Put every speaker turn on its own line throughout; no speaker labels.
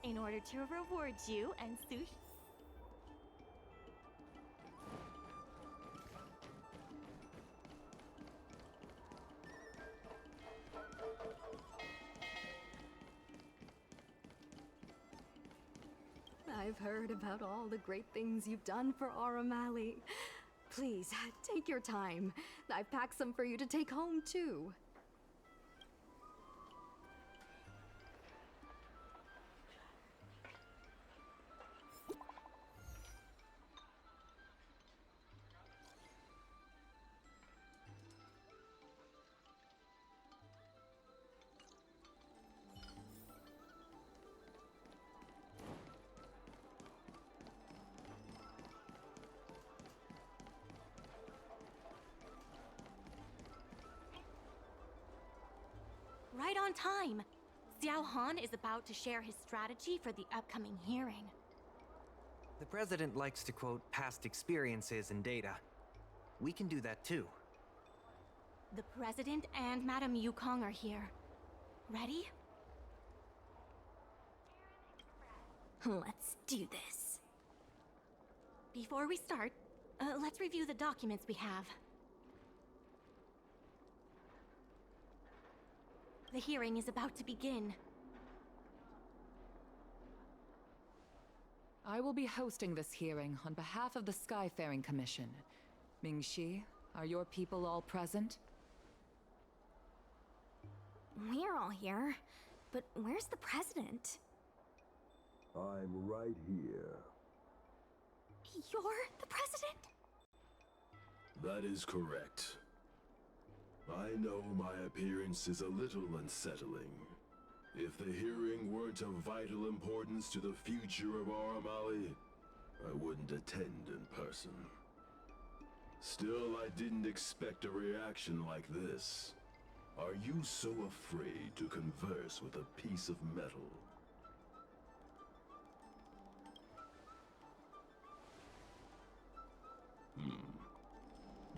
in order to reward you and Sush.
I've heard about all the great things you've done for Aramali. Please, take your time. I've packed some for you to take home, too.
Right on time! Xiao Han is about to share his strategy for the upcoming hearing.
The president likes to quote past experiences and data. We can do that too.
The president and Madame Yukong are here. Ready?
Let's do this.
Before we start, let's review the documents we have. The hearing is about to begin.
I will be hosting this hearing on behalf of the Skyfaring Commission. Mingxi, are your people all present?
We're all here, but where's the president?
I'm right here.
You're the president?
That is correct. I know my appearance is a little unsettling. If the hearing weren't of vital importance to the future of Aramali, I wouldn't attend in person. Still, I didn't expect a reaction like this. Are you so afraid to converse with a piece of metal?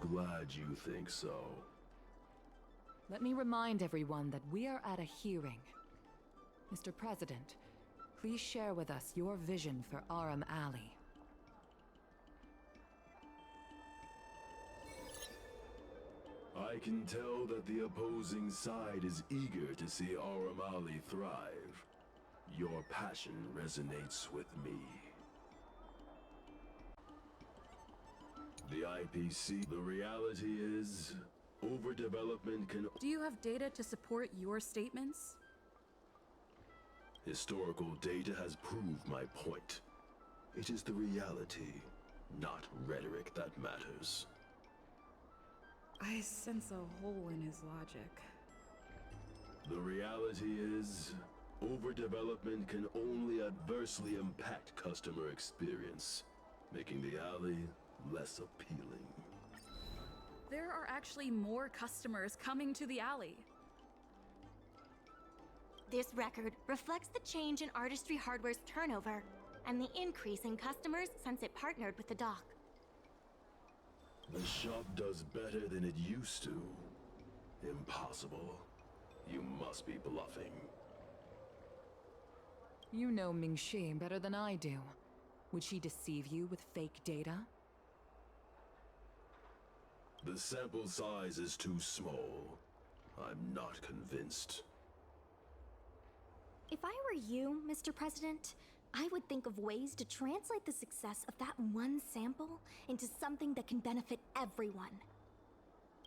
Glad you think so.
Let me remind everyone that we are at a hearing. Mr. President, please share with us your vision for Aram Alley.
I can tell that the opposing side is eager to see Aramali thrive. Your passion resonates with me. The IPC, the reality is, overdevelopment can...
Do you have data to support your statements?
Historical data has proved my point. It is the reality, not rhetoric, that matters.
I sense a hole in his logic.
The reality is, overdevelopment can only adversely impact customer experience, making the alley less appealing.
There are actually more customers coming to the alley.
This record reflects the change in Artistry Hardware's turnover and the increase in customers since it partnered with the dock.
The shop does better than it used to. Impossible. You must be bluffing.
You know Mingxi better than I do. Would she deceive you with fake data?
The sample size is too small. I'm not convinced.
If I were you, Mr. President, I would think of ways to translate the success of that one sample into something that can benefit everyone.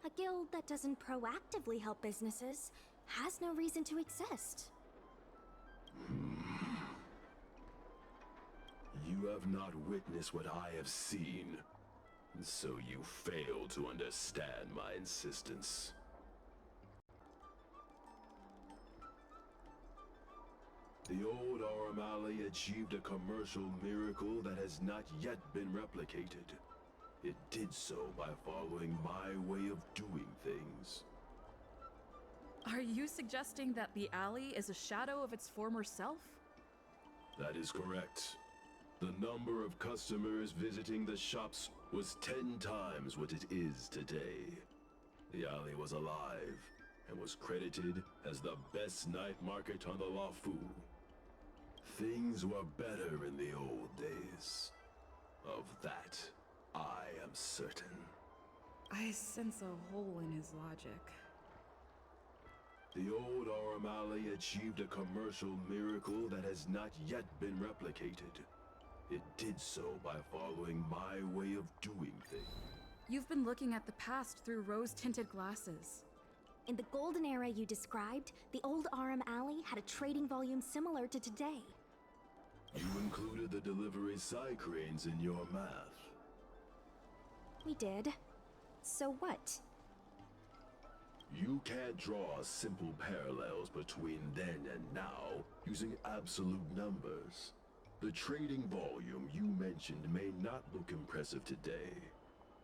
A guild that doesn't proactively help businesses has no reason to exist.
You have not witnessed what I have seen, so you fail to understand my insistence. The old Aramali achieved a commercial miracle that has not yet been replicated. It did so by following my way of doing things.
Are you suggesting that the alley is a shadow of its former self?
That is correct. The number of customers visiting the shops was 10 times what it is today. The alley was alive and was credited as the best night market on the Lafu. Things were better in the old days. Of that, I am certain.
I sense a hole in his logic.
The old Aramali achieved a commercial miracle that has not yet been replicated. It did so by following my way of doing things.
You've been looking at the past through rose-tinted glasses.
In the golden era you described, the old Aram Alley had a trading volume similar to today.
You included the delivery side cranes in your math.
We did. So what?
You can't draw simple parallels between then and now using absolute numbers. The trading volume you mentioned may not look impressive today,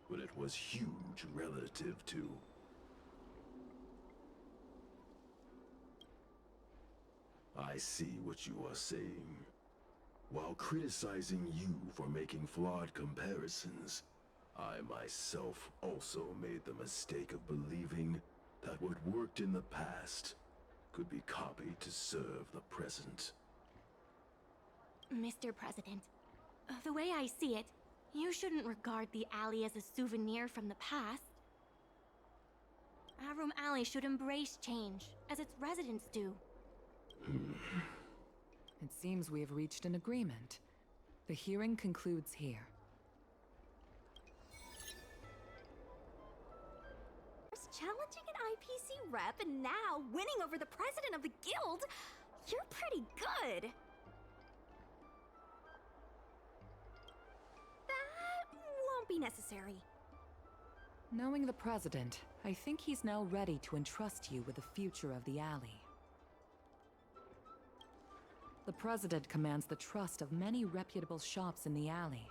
but it was huge relative to... I see what you are saying. While criticizing you for making flawed comparisons, I myself also made the mistake of believing that what worked in the past could be copied to serve the present.
Mr. President, the way I see it, you shouldn't regard the alley as a souvenir from the past. Arum Alley should embrace change, as its residents do.
It seems we have reached an agreement. The hearing concludes here.
First challenging an IPC rep and now winning over the president of the guild? You're pretty good. That won't be necessary.
Knowing the president, I think he's now ready to entrust you with the future of the alley. The president commands the trust of many reputable shops in the alley.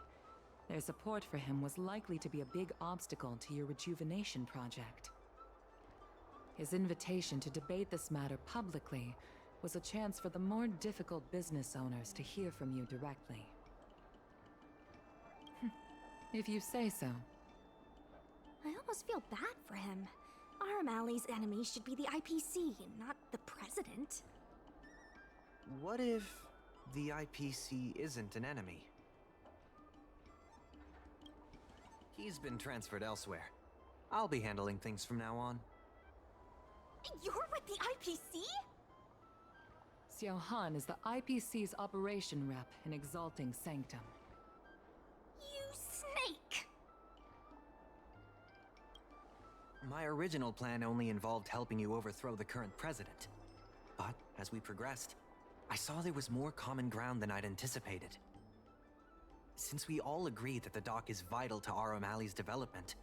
Their support for him was likely to be a big obstacle to your rejuvenation project. His invitation to debate this matter publicly was a chance for the more difficult business owners to hear from you directly. If you say so.
I almost feel bad for him. Aram Alley's enemy should be the IPC, not the president.
What if the IPC isn't an enemy? He's been transferred elsewhere. I'll be handling things from now on.
You're with the IPC?
Xiao Han is the IPC's operation rep in Exalting Sanctum.
You snake!
My original plan only involved helping you overthrow the current president. But as we progressed, I saw there was more common ground than I'd anticipated. Since we all agree that the dock is vital to Aram Alley's development,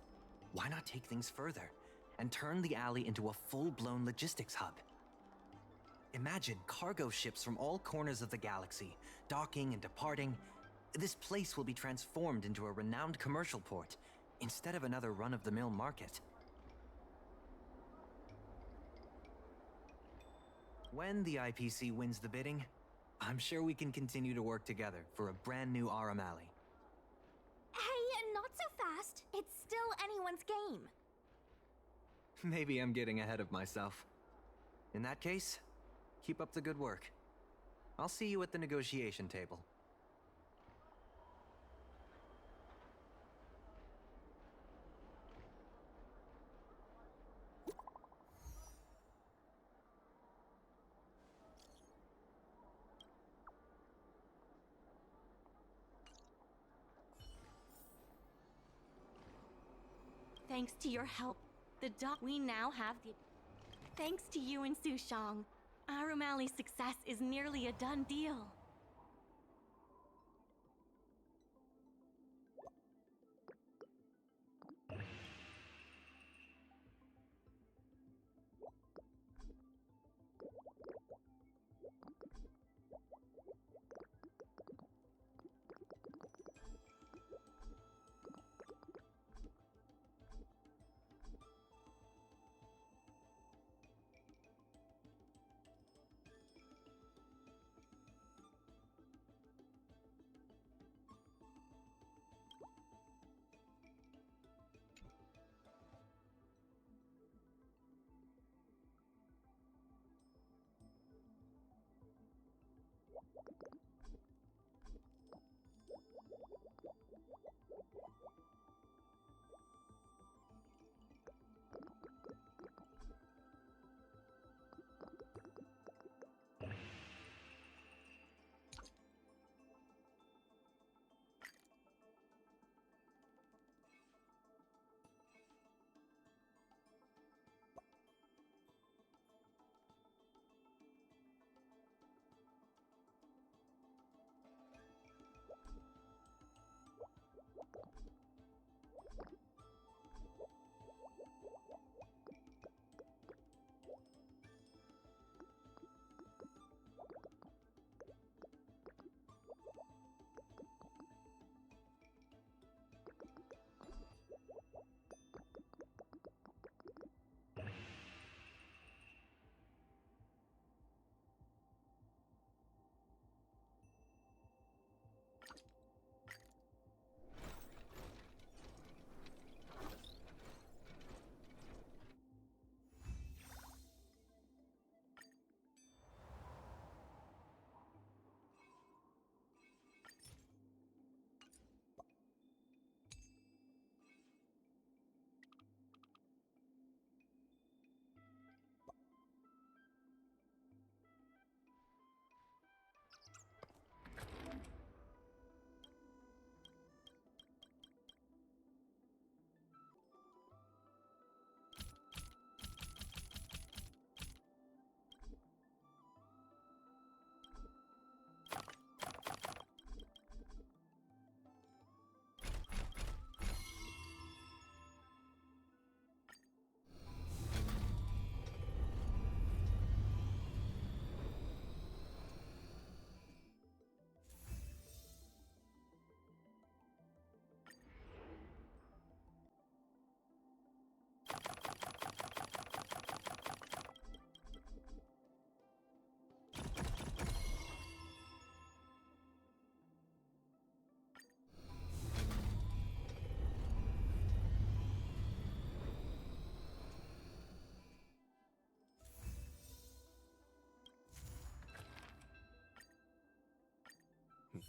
why not take things further and turn the alley into a full-blown logistics hub? Imagine cargo ships from all corners of the galaxy, docking and departing. This place will be transformed into a renowned commercial port, instead of another run-of-the-mill market. When the IPC wins the bidding, I'm sure we can continue to work together for a brand new Aram Alley.
Hey, not so fast. It's still anyone's game.
Maybe I'm getting ahead of myself. In that case, keep up the good work. I'll see you at the negotiation table.
Thanks to your help, the dock we now have the... Thanks to you and Sushang, Arum Alley's success is nearly a done deal.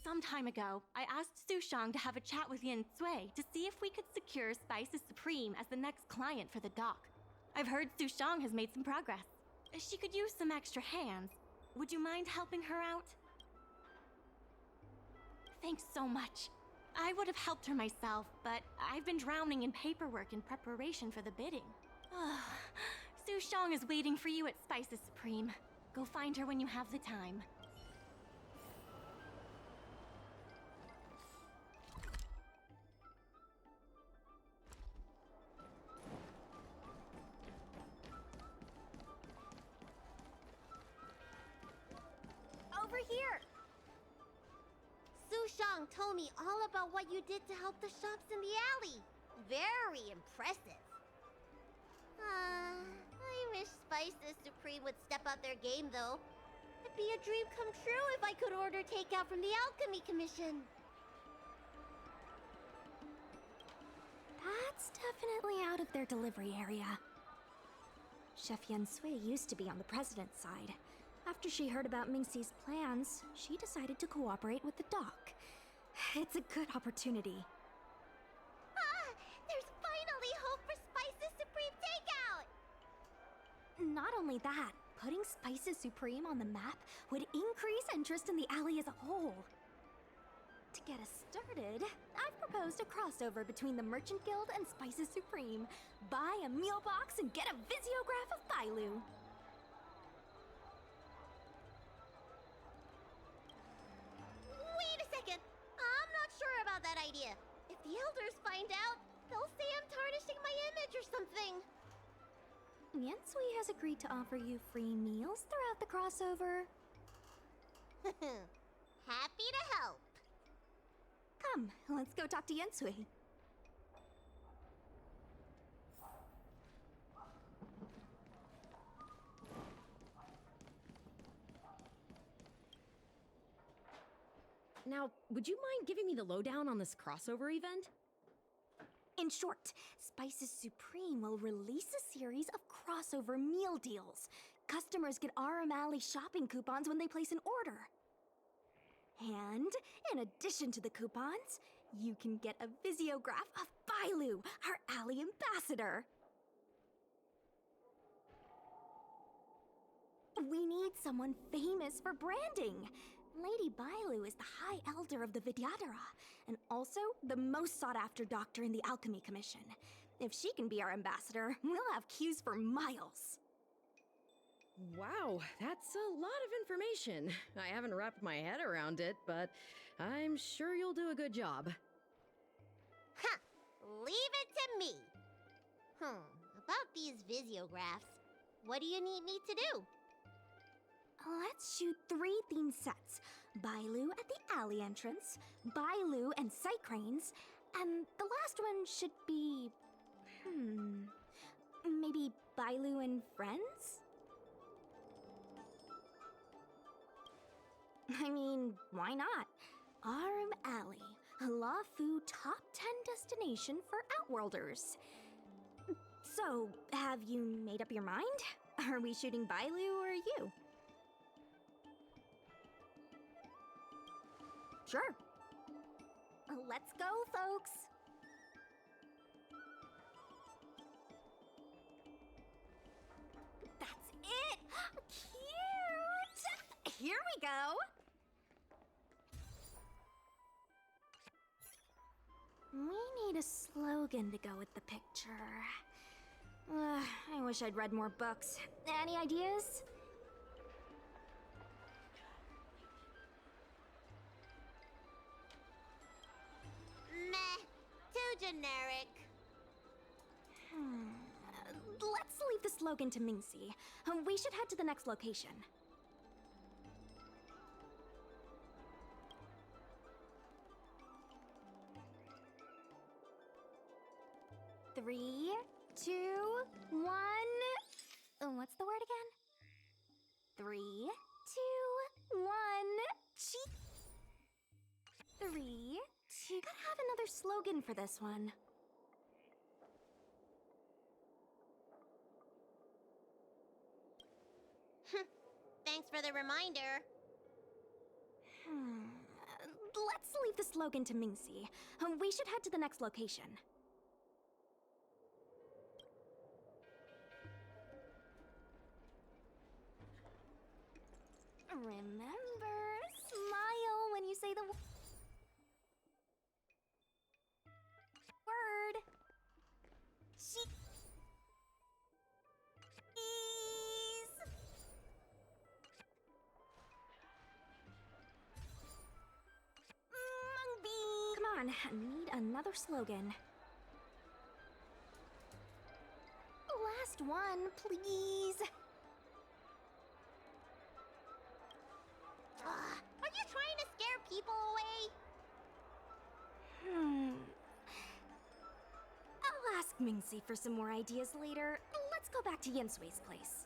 Some time ago, I asked Sushang to have a chat with Yin Sui to see if we could secure Spices Supreme as the next client for the dock. I've heard Sushang has made some progress. She could use some extra hands. Would you mind helping her out? Thanks so much. I would have helped her myself, but I've been drowning in paperwork in preparation for the bidding. Sushang is waiting for you at Spices Supreme. Go find her when you have the time.
Over here! Sushang told me all about what you did to help the shops in the alley. Very impressive. I wish Spices Supreme would step up their game, though. It'd be a dream come true if I could order takeout from the Alchemy Commission.
That's definitely out of their delivery area. Chef Yen Sui used to be on the president's side. After she heard about Mingxi's plans, she decided to cooperate with the dock. It's a good opportunity.
There's finally hope for Spices Supreme takeout!
Not only that, putting Spices Supreme on the map would increase interest in the alley as a whole. To get us started, I've proposed a crossover between the Merchant Guild and Spices Supreme. Buy a meal box and get a visiograph of Bailu.
Wait a second! I'm not sure about that idea. If the elders find out, they'll say I'm tarnishing my image or something.
Yen Sui has agreed to offer you free meals throughout the crossover.
Happy to help.
Come, let's go talk to Yen Sui.
Now, would you mind giving me the lowdown on this crossover event?
In short, Spices Supreme will release a series of crossover meal deals. Customers get Arum Alley shopping coupons when they place an order. And in addition to the coupons, you can get a visiograph of Bailu, our alley ambassador. We need someone famous for branding. Lady Bailu is the High Elder of the Vidyadhara, and also the most sought-after doctor in the Alchemy Commission. If she can be our ambassador, we'll have queues for miles.
Wow, that's a lot of information. I haven't wrapped my head around it, but I'm sure you'll do a good job.
Ha! Leave it to me. About these visiographs, what do you need me to do?
Let's shoot 3 theme sets. Bailu at the alley entrance, Bailu and sight cranes, and the last one should be... maybe Bailu and friends? I mean, why not? Arum Alley, a Lafu top 10 destination for Outworlders. So, have you made up your mind? Are we shooting Bailu or you? Sure. Let's go, folks. That's it! Cute! Here we go! We need a slogan to go with the picture. I wish I'd read more books. Any ideas?
Meh. Too generic.
Let's leave the slogan to Mingxi. We should head to the next location. Three, two, one. What's the word again? 3, 2, 1. Cheat. 3, 2. Gotta have another slogan for this one.
Thanks for the reminder.
slogan to Mingxi. We should head to the next location. Remember, smile when you say the word. She's. Mungby. Come on, need another slogan. Last one, please.
Are you trying to scare people away?
I'll ask Mingxi for some more ideas later. Let's go back to Yinsui's place.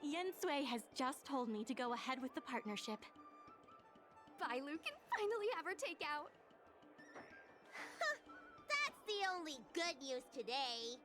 Yensui has just told me to go ahead with the partnership.
Bailu can finally have her takeout.
That's the only good news today.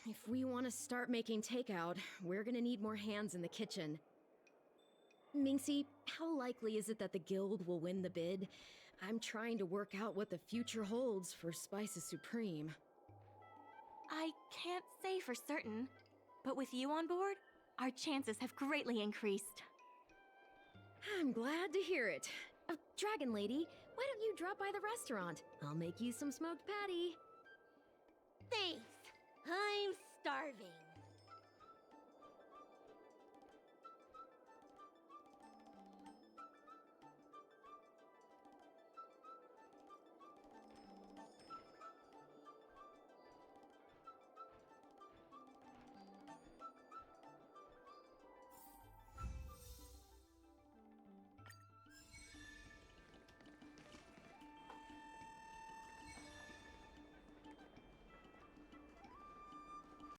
If we want to start making takeout, we're gonna need more hands in the kitchen. Mingxi, how likely is it that the guild will win the bid? I'm trying to work out what the future holds for Spices Supreme.
I can't say for certain, but with you on board, our chances have greatly increased.
I'm glad to hear it. Dragon Lady, why don't you drop by the restaurant? I'll make you some smoked patty.
Thanks. I'm starving.